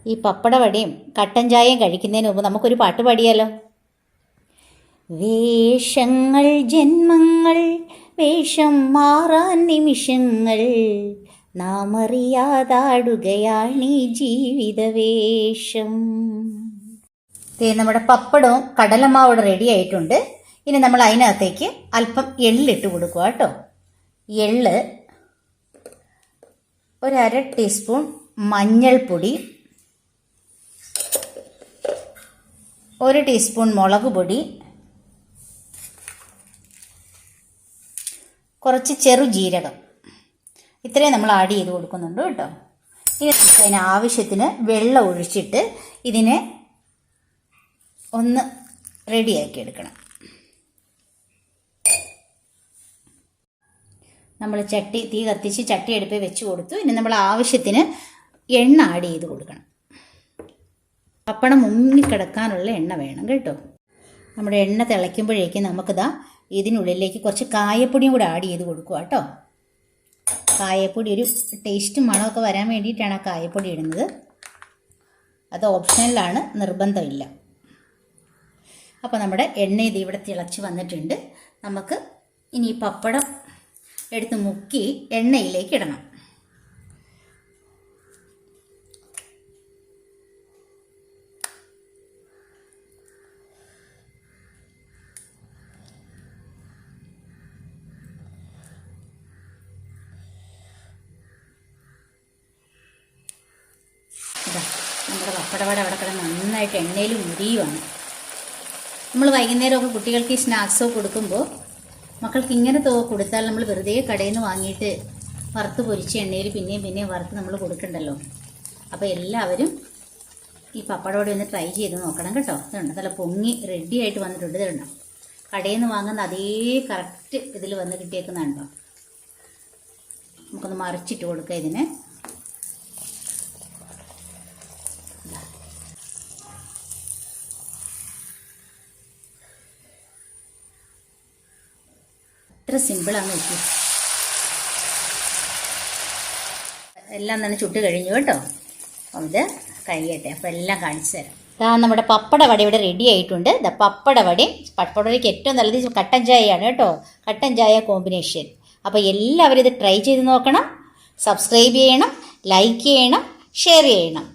ഈ പപ്പടവടയും കട്ടൻ ചായയും കഴിക്കുന്നതിന് മുമ്പ് നമുക്കൊരു പാട്ട് പാടിയാലോ? വേഷങ്ങൾ ജന്മങ്ങൾ, വേഷം മാറാൻ നിമിഷങ്ങൾ, നാം അറിയാതാടുകയാണീ ജീവിതവേഷം. നമ്മുടെ പപ്പടവും കടലമാവും റെഡി ആയിട്ടുണ്ട്. ഇനി നമ്മൾ അതിനകത്തേക്ക് അല്പം എള്ളിട്ട് കൊടുക്കുക കേട്ടോ. എള്ള്, 1/2 ടീസ്പൂൺ മഞ്ഞൾപ്പൊടി, 1 ടീസ്പൂൺ മുളക് പൊടി, കുറച്ച് ചെറുജീരകം, ഇത്രയും നമ്മൾ ആഡ് ചെയ്ത് കൊടുക്കുന്നുണ്ട് കേട്ടോ. ഇനി നമുക്ക് അതിന് ആവശ്യത്തിന് വെള്ളം ഒഴിച്ചിട്ട് ഇതിനെ ഒന്ന് റെഡിയാക്കി എടുക്കണം. നമ്മൾ തീ കത്തിച്ച് ചട്ടി അടുപ്പിൽ വെച്ച് കൊടുത്തു. ഇനി നമ്മൾ ആവശ്യത്തിന് എണ്ണ ആഡ് ചെയ്ത് കൊടുക്കണം. പപ്പടം മുങ്ങിക്കിടക്കാനുള്ള എണ്ണ വേണം കേട്ടോ. നമ്മുടെ എണ്ണ തിളയ്ക്കുമ്പോഴേക്കും നമുക്കിതാ ഇതിനുള്ളിലേക്ക് കുറച്ച് കായപ്പൊടിയും കൂടെ ആഡ് ചെയ്ത് കൊടുക്കുക കേട്ടോ. കായപ്പൊടി ഒരു ടേസ്റ്റും മണമൊക്കെ വരാൻ വേണ്ടിയിട്ടാണ് ആ കായപ്പൊടി ഇടുന്നത്. അത് ഓപ്ഷണലാണ്, നിർബന്ധമില്ല. അപ്പോൾ നമ്മുടെ എണ്ണ ഇത് ഇവിടെ തിളച്ച് വന്നിട്ടുണ്ട്. നമുക്ക് ഇനി ഈ പപ്പടം എടുത്ത് മുക്കി എണ്ണയിലേക്ക് ഇടണം. നമ്മുടെ പപ്പടവട അവിടെ കിടന്ന് നന്നായിട്ട് എണ്ണയിൽ മുരിയുവാണ്. നമ്മൾ വൈകുന്നേരമൊക്കെ കുട്ടികൾക്ക് ഈ സ്നാക്സോ കൊടുക്കുമ്പോൾ മക്കൾക്ക് ഇങ്ങനെ കൊടുത്താൽ നമ്മൾ വെറുതെ കടയിൽ നിന്ന് വാങ്ങിയിട്ട് വറുത്ത് പൊരിച്ച് എണ്ണയിൽ പിന്നെയും വറുത്ത് നമ്മൾ കൊടുക്കണ്ടല്ലോ. അപ്പോൾ എല്ലാവരും ഈ പപ്പടവട ഒന്ന് ട്രൈ ചെയ്ത് നോക്കണം കേട്ടോ. ഇതുണ്ട്, നല്ല പൊങ്ങി റെഡി ആയിട്ട് വന്നിട്ടുണ്ട്. ഇതുണ്ടോ, കടയിൽ നിന്ന് വാങ്ങുന്ന അതേ കറക്റ്റ് ഇതിൽ വന്ന് കിട്ടിയേക്കുന്നതുണ്ടോ. നമുക്കൊന്ന് മറിച്ചിട്ട് കൊടുക്കാം ഇതിന്. ഇത്ര സിമ്പിളാണ് നോക്കി. എല്ലാം തന്നെ ചുട്ട് കഴിഞ്ഞു കേട്ടോ. ഇത് കഴിയട്ടെ, അപ്പോൾ എല്ലാം കാണിച്ചു തരാം. നമ്മുടെ പപ്പടവട ഇവിടെ റെഡി ആയിട്ടുണ്ട്. പപ്പടവടയും പപ്പടവടയ്ക്ക് ഏറ്റവും നല്ലത് കട്ടൻ ചായയാണ് കേട്ടോ. കട്ടൻ ചായ കോമ്പിനേഷൻ. അപ്പോൾ എല്ലാവരും ഇത് ട്രൈ ചെയ്ത് നോക്കണം. സബ്സ്ക്രൈബ് ചെയ്യണം, ലൈക്ക് ചെയ്യണം, ഷെയർ ചെയ്യണം.